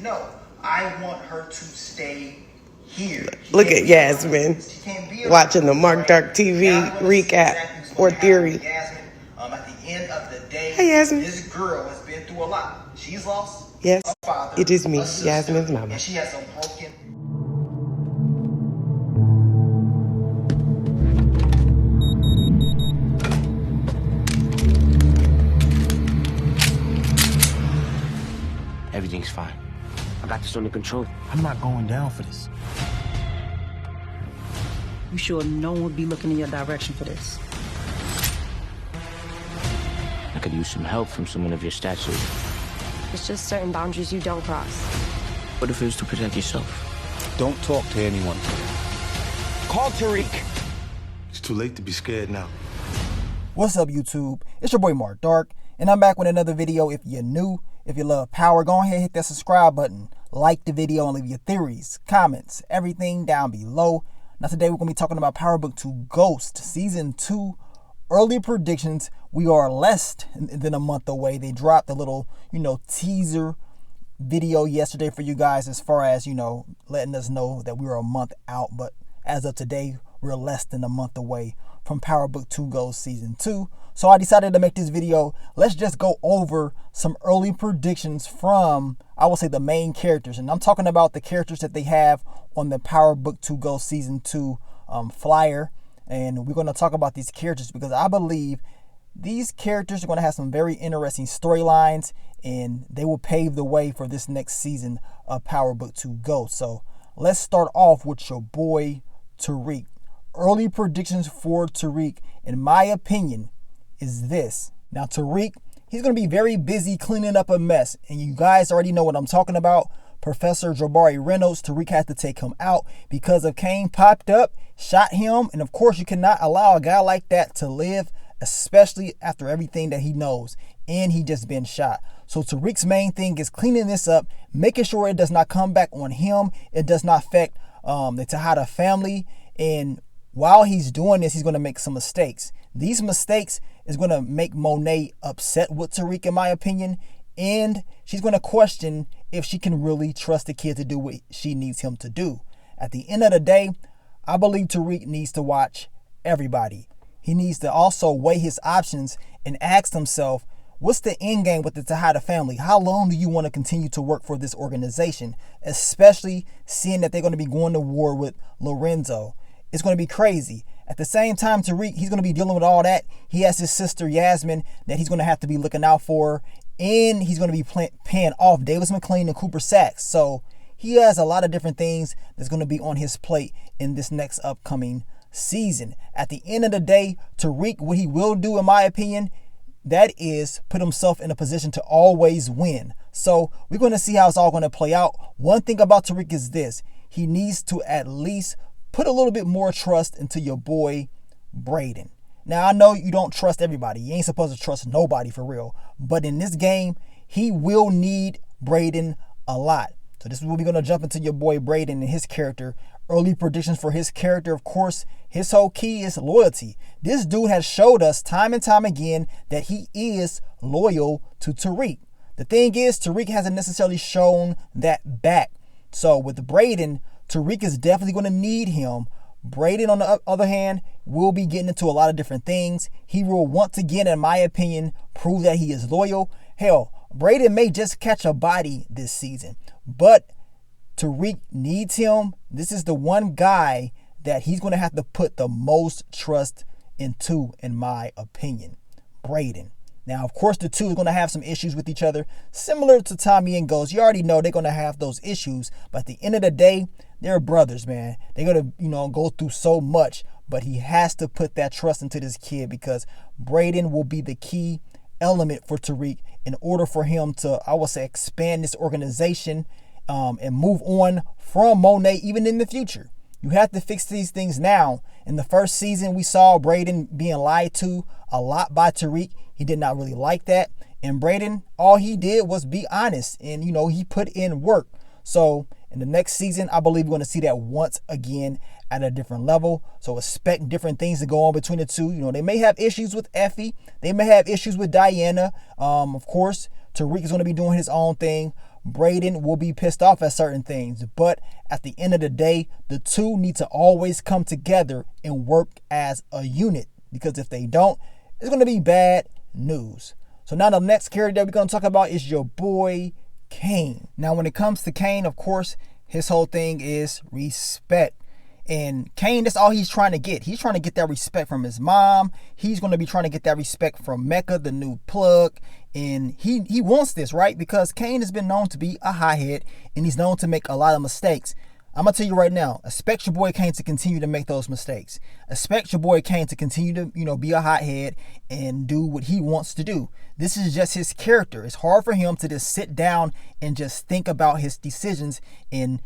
no, I want her to stay here. Look at Yasmin watching the Mark Dark TV recap or theory. At the end of the day, hey, Yasmin. This girl has been through a lot. She's lost yes, a father, it is me, a sister, Yasmin's mama. And she has some broken. Everything's fine. I got this under control. I'm not going down for this. You sure no one would be looking in your direction for this? I could use some help from someone of your stature. It's just certain boundaries you don't cross. What if it was to protect yourself? Don't talk to anyone. Call Tariq. It's too late to be scared now. What's up, YouTube? It's your boy Mark Dark, and I'm back with another video. If you're new, if you love power, go ahead and hit that subscribe button. Like the video and leave your theories, comments, everything down below. Now today we're going to be talking about Power Book 2 Ghost Season 2 early predictions. We are less than a month away. They dropped a little, teaser video yesterday for you guys as far as, letting us know that we were a month out. But as of today, we're less than a month away from Power Book 2 Ghost Season 2. So I decided to make this video. Let's just go over some early predictions from, I will say, the main characters. And I'm talking about the characters that they have on the Power Book 2 Ghost Season 2 flyer. And we're going to talk about these characters because I believe these characters are going to have some very interesting storylines, and they will pave the way for this next season of Power Book 2 Ghost. So let's start off with your boy Tariq. Early predictions for Tariq, in my opinion, is this. Now Tariq, he's going to be very busy cleaning up a mess, and you guys already know what I'm talking about. Professor Jabari Reynolds, Tariq had to take him out because of Kane popped up, shot him, and of course you cannot allow a guy like that to live, especially after everything that he knows, and he just been shot. So Tariq's main thing is cleaning this up, making sure it does not come back on him, it does not affect the Tejada family, and while he's doing this, he's going to make some mistakes. These mistakes is going to make Monet upset with Tariq, in my opinion, and she's going to question if she can really trust the kid to do what she needs him to do. At the end of the day, I believe Tariq needs to watch everybody. He needs to also weigh his options and ask himself, what's the end game with the Tejada family? How long do you want to continue to work for this organization? Especially seeing that they're going to be going to war with Lorenzo. It's going to be crazy. At the same time, Tariq, he's going to be dealing with all that. He has his sister Yasmin that he's going to have to be looking out for. And he's going to be paying off Davis Mclean and Cooper Sacks. So he has a lot of different things that's going to be on his plate in this next upcoming season. At the end of the day, Tariq, what he will do, in my opinion, that is put himself in a position to always win. So we're going to see how it's all going to play out. One thing about Tariq is this. He needs to at least put a little bit more trust into your boy Brayden. Now, I know you don't trust everybody. You ain't supposed to trust nobody for real. But in this game, he will need Brayden a lot. So this is where we're going to jump into your boy Brayden and his character. Early predictions for his character, of course, his whole key is loyalty. This dude has showed us time and time again that he is loyal to Tariq. The thing is, Tariq hasn't necessarily shown that back. So with Brayden, Tariq is definitely going to need him. Brayden, on the other hand, will be getting into a lot of different things. He will once again, in my opinion, prove that he is loyal. Hell, Brayden may just catch a body this season, but Tariq needs him. This is the one guy that he's going to have to put the most trust into, in my opinion. Brayden. Now, of course, the two are going to have some issues with each other, similar to Tommy and Ghost. You already know they're going to have those issues, but at the end of the day, they're brothers, man. They're going to, go through so much, but he has to put that trust into this kid because Brayden will be the key element for Tariq in order for him to, I would say, expand this organization and move on from Monet even in the future. You have to fix these things now. In the first season, we saw Brayden being lied to a lot by Tariq. He did not really like that. And Brayden, all he did was be honest. And, he put in work. So in the next season, I believe we're going to see that once again at a different level. So expect different things to go on between the two. They may have issues with Effie. They may have issues with Diana. Of course, Tariq is going to be doing his own thing. Brayden will be pissed off at certain things, but at the end of the day, the two need to always come together and work as a unit, because if they don't, it's going to be bad news. So now the next character that we're going to talk about is your boy Kane. Now when it comes to Kane, of course, his whole thing is respect. And Kane, that's all he's trying to get. He's trying to get that respect from his mom. He's going to be trying to get that respect from Mecca, the new plug. And he wants this, right? Because Kane has been known to be a hothead, and he's known to make a lot of mistakes. I'm going to tell you right now, expect your boy Kane to continue to make those mistakes. Expect your boy Kane to continue to, be a hothead and do what he wants to do. This is just his character. It's hard for him to just sit down and just think about his decisions and,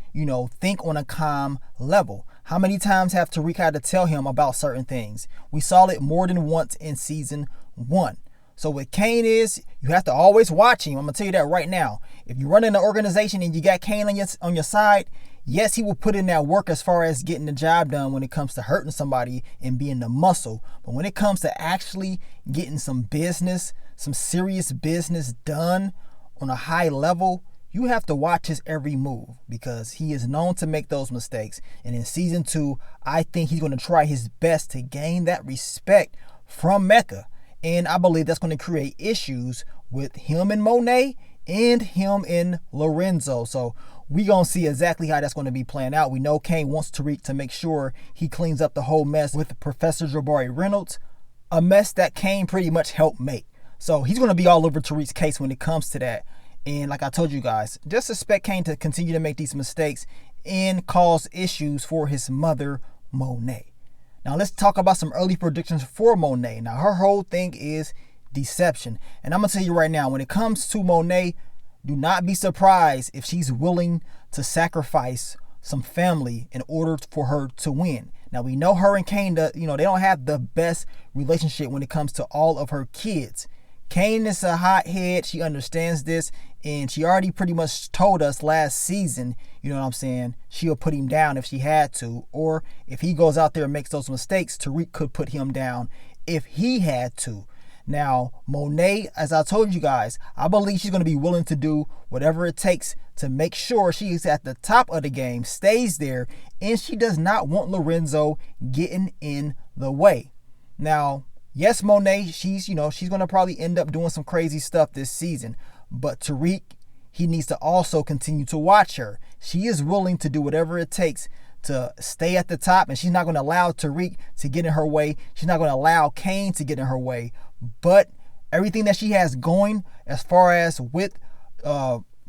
think on a calm level. How many times have Tariq had to tell him about certain things? We saw it more than once in season 1. So what Kane is, you have to always watch him. I'm going to tell you that right now. If you're running an organization and you got Kane on your side, yes, he will put in that work as far as getting the job done when it comes to hurting somebody and being the muscle. But when it comes to actually getting some serious business done on a high level, you have to watch his every move, because he is known to make those mistakes. And in season 2, I think he's going to try his best to gain that respect from Mecca. And I believe that's going to create issues with him and Monet and him and Lorenzo. So we going to see exactly how that's going to be playing out. We know Kane wants Tariq to make sure he cleans up the whole mess with Professor Jabari Reynolds, a mess that Kane pretty much helped make. So he's going to be all over Tariq's case when it comes to that. And like I told you guys, just expect Kane to continue to make these mistakes and cause issues for his mother, Monet. Now let's talk about some early predictions for Monet. Now her whole thing is deception. And I'm going to tell you right now, when it comes to Monet, do not be surprised if she's willing to sacrifice some family in order for her to win. Now we know her and Kane, they don't have the best relationship when it comes to all of her kids. Kane is a hothead. She understands this, and she already pretty much told us last season, she'll put him down if she had to, or if he goes out there and makes those mistakes, Tariq could put him down if he had to. Now, Monet, as I told you guys, I believe she's going to be willing to do whatever it takes to make sure she is at the top of the game, stays there, and she does not want Lorenzo getting in the way. Now, yes, Monet, she's going to probably end up doing some crazy stuff this season. But Tariq, he needs to also continue to watch her. She is willing to do whatever it takes to stay at the top, and she's not going to allow Tariq to get in her way. She's not going to allow Kane to get in her way. But everything that she has going as far as with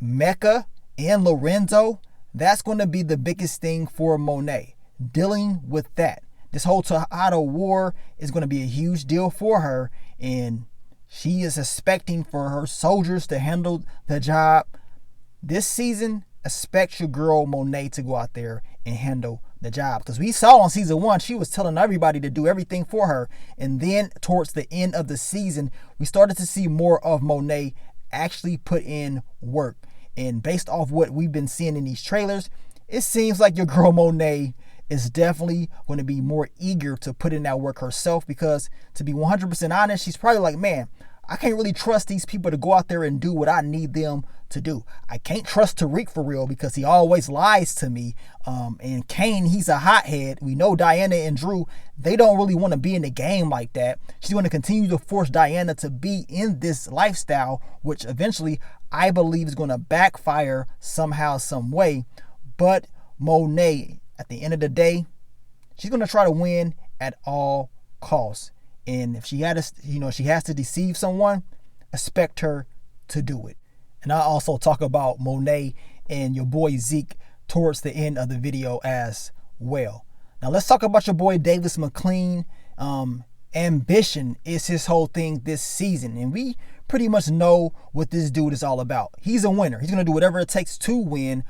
Mecca and Lorenzo, that's going to be the biggest thing for Monet, dealing with that. This whole Tejada war is going to be a huge deal for her, and she is expecting for her soldiers to handle the job. This season, expect your girl Monet to go out there and handle the job. Because we saw on season 1, she was telling everybody to do everything for her. And then towards the end of the season, we started to see more of Monet actually put in work. And based off what we've been seeing in these trailers, it seems like your girl Monet is definitely going to be more eager to put in that work herself, because to be 100% honest, she's probably like, man, I can't really trust these people to go out there and do what I need them to do. I can't trust Tariq for real because he always lies to me. And Kane, he's a hothead. We know Diana and Drew, they don't really want to be in the game like that. She's going to continue to force Diana to be in this lifestyle, which eventually I believe is going to backfire somehow, some way. But Monet, at the end of the day, she's going to try to win at all costs. And if she had to, she has to deceive someone, expect her to do it. And I also talk about Monet and your boy Zeke towards the end of the video as well. Now let's talk about your boy Davis Mclean. Ambition is his whole thing this season, and we pretty much know what this dude is all about. He's a winner. He's going to do whatever it takes to win.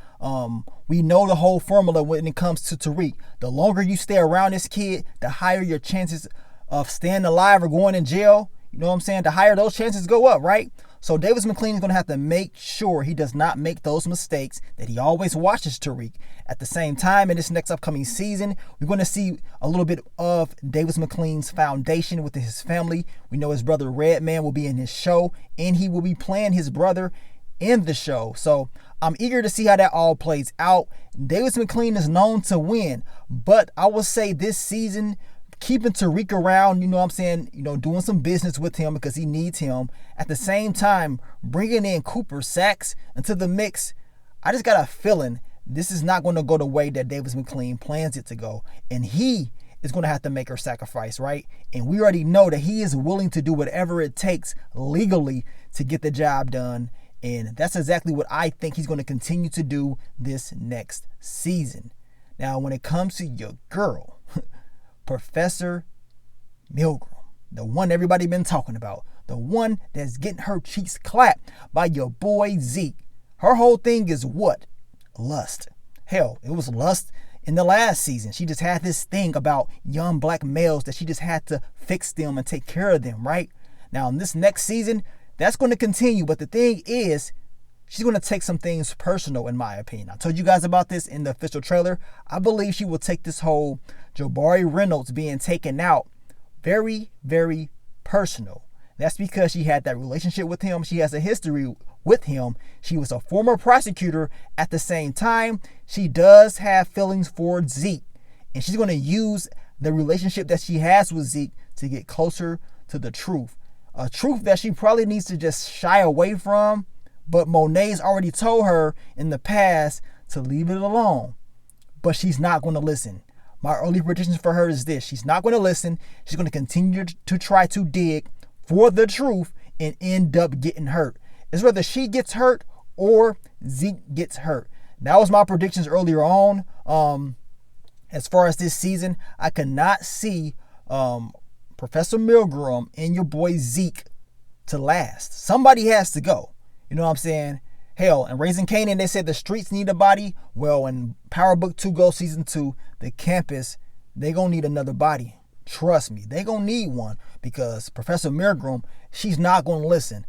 We know the whole formula when it comes to Tariq. The longer you stay around this kid, the higher your chances of staying alive or going in jail. You know what I'm saying? The higher those chances go up, right? So Davis Mclean is going to have to make sure he does not make those mistakes, that he always watches Tariq. At the same time, in this next upcoming season, we're going to see a little bit of Davis Mclean's foundation with his family. We know his brother Redman will be in his show, and he will be playing his brother in the show. So I'm eager to see how that all plays out. Davis Mclean is known to win, but I will say this season, keeping Tariq around, doing some business with him because he needs him. At the same time, bringing in Cooper Sacks into the mix, I just got a feeling this is not going to go the way that Davis Mclean plans it to go. And he is going to have to make her sacrifice, right? And we already know that he is willing to do whatever it takes legally to get the job done. And that's exactly what I think he's going to continue to do this next season. Now, when it comes to your girl, Professor Milgrom, the one everybody been talking about, the one that's getting her cheeks clapped by your boy Zeke. Her whole thing is what? Lust. Hell, it was lust in the last season. She just had this thing about young black males that she just had to fix them and take care of them, right? Now, in this next season, that's going to continue. But the thing is, she's going to take some things personal, in my opinion. I told you guys about this in the official trailer. I believe she will take this whole Jabari Reynolds being taken out very, very personal. That's because she had that relationship with him. She has a history with him. She was a former prosecutor. At the same time, she does have feelings for Zeke. And she's going to use the relationship that she has with Zeke to get closer to the truth. A truth that she probably needs to just shy away from. But Monet's already told her in the past to leave it alone. But she's not going to listen. My early predictions for her is this. She's not going to listen. She's going to continue to try to dig for the truth and end up getting hurt. It's whether she gets hurt or Zeke gets hurt. That was my predictions earlier on. As far as this season, I cannot see Professor Milgrom and your boy Zeke to last. Somebody has to go. You know what I'm saying? Hell, in Raising Kane, they said the streets need a body. Well, in Power Book 2 Go Season 2, the campus, they gonna need another body. Trust me, they gonna need one because Professor Milgrom, she's not gonna listen.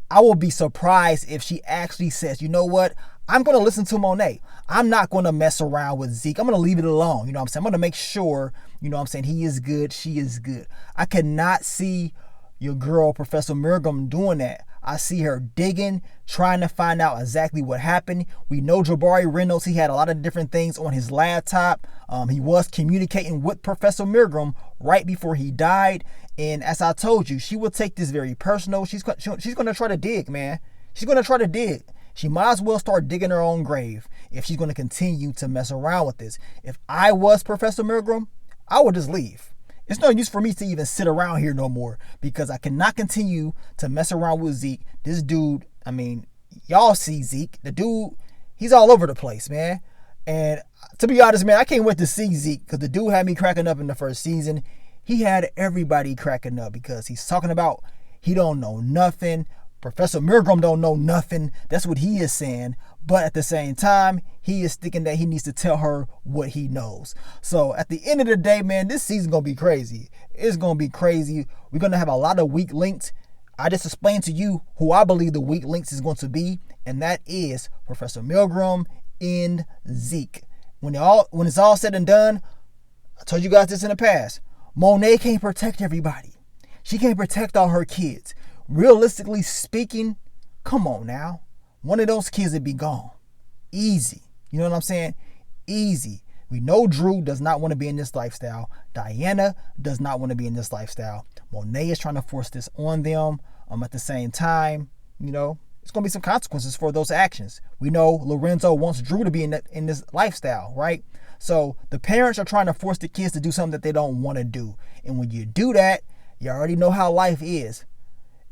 I will be surprised if she actually says, you know what? I'm gonna listen to Monet. I'm not gonna mess around with Zeke. I'm gonna leave it alone. You know what I'm saying? I'm gonna make sure, he is good, she is good. I cannot see your girl, Professor Milgrom, doing that. I see her digging, trying to find out exactly what happened. We know Jabari Reynolds, he had a lot of different things on his laptop. He was communicating with Professor Milgrom right before he died. And as I told you, she will take this very personal. She's going to try to dig, man. She's going to try to dig. She might as well start digging her own grave if she's going to continue to mess around with this. If I was Professor Milgrom, I would just leave. It's no use for me to even sit around here no more because I cannot continue to mess around with Zeke. This dude, y'all see Zeke. The dude, he's all over the place, man. And to be honest, man, I can't wait to see Zeke because the dude had me cracking up in the first season. He had everybody cracking up because he's talking about he don't know nothing. Professor Milgrom don't know nothing. That's what he is saying. But at the same time, he is thinking that he needs to tell her what he knows. So at the end of the day, man, this season's going to be crazy. It's going to be crazy. We're going to have a lot of weak links. I just explained to you who I believe the weak links is going to be. And that is Professor Milgrom and Zeke. When it's all said and done, I told you guys this in the past. Monet can't protect everybody. She can't protect all her kids. Realistically speaking, come on now. One of those kids would be gone. Easy. You know what I'm saying? Easy. We know Drew does not want to be in this lifestyle. Diana does not want to be in this lifestyle. Monet is trying to force this on them. At the same time, it's going to be some consequences for those actions. We know Lorenzo wants Drew to be in this lifestyle, right? So the parents are trying to force the kids to do something that they don't want to do. And when you do that, you already know how life is.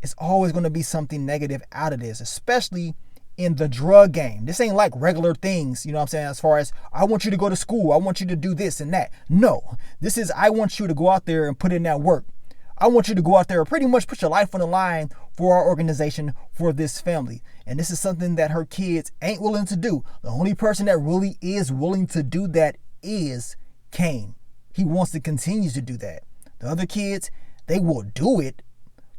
It's always going to be something negative out of this, especially in the drug game. This ain't like regular things, you know what I'm saying, as far as I want you to go to school, I want you to do this and that. No, this is I want you to go out there and put in that work. I want you to go out there and pretty much put your life on the line for our organization, for this family. And this is something that her kids ain't willing to do. The only person that really is willing to do that is Kane. He wants to continue to do that. The other kids, they will do it,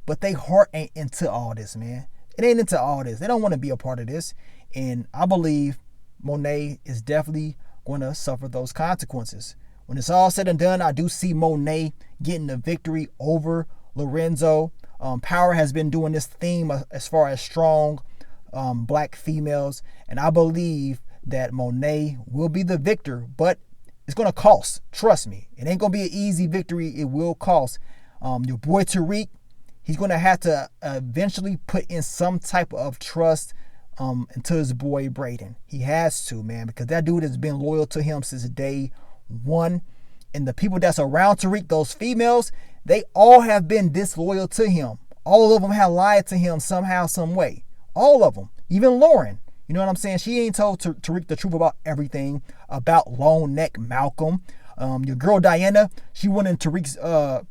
but they heart ain't into all this, man. It ain't into all this. They don't want to be a part of this. And I believe Monet is definitely going to suffer those consequences. When it's all said and done, I do see Monet getting the victory over Lorenzo. Power has been doing this theme as far as strong black females. And I believe that Monet will be the victor, but it's going to cost. Trust me. It ain't going to be an easy victory. It will cost. Your boy Tariq, he's going to have to eventually put in some type of trust into his boy Brayden. He has to, man, because that dude has been loyal to him since day one. And the people that's around Tariq, those females, they all have been disloyal to him. All of them have lied to him somehow, some way. All of them. Even Lauren. You know what I'm saying? She ain't told Tariq the truth about everything, about Long Neck Malcolm. Your girl Diana, she went in Tariq's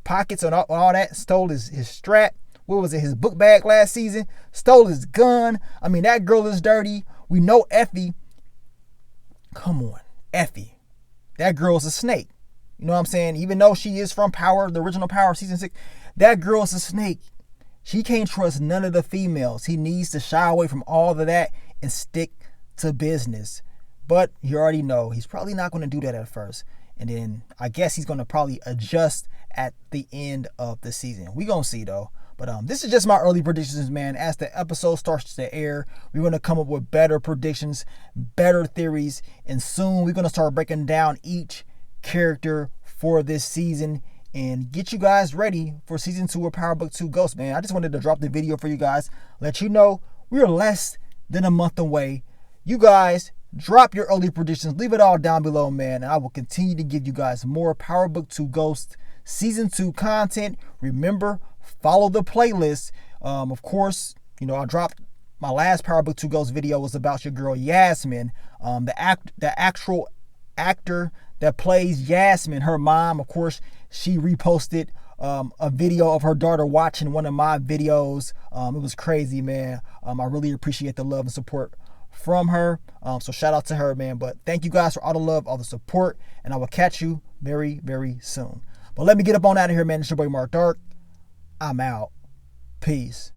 pockets and all that, stole his strap. What was it? His book bag last season. Stole his gun. I mean, that girl is dirty. We know Effie. Come on, Effie. That girl's a snake. You know what I'm saying? Even though she is from Power, the original Power season 6, that girl's a snake. She can't trust none of the females. He needs to shy away from all of that and stick to business. But you already know he's probably not going to do that at first. And then I guess he's going to probably adjust at the end of the season. We going to see though. But this is just my early predictions, man. As the episode starts to air, we're going to come up with better predictions, better theories. And soon we're going to start breaking down each character for this season and get you guys ready for season 2 of Power Book 2 Ghost, man. I just wanted to drop the video for you guys, let you know we're less than a month away. You guys drop your early predictions, leave it all down below, man, and I will continue to give you guys more Power Book 2 Ghost season 2 content. Remember, follow the playlist. Of course, you know, I dropped my last Power Book 2 Ghost video was about your girl Yasmin, the actual actor that plays Yasmin, her mom. Of course, she reposted a video of her daughter watching one of my videos. It was crazy, man. I really appreciate the love and support from her. So shout out to her, man. But thank you guys for all the love, all the support, and I will catch you very, very soon. But let me get up on out of here, man. It's your boy Mark Dark. I'm out. Peace.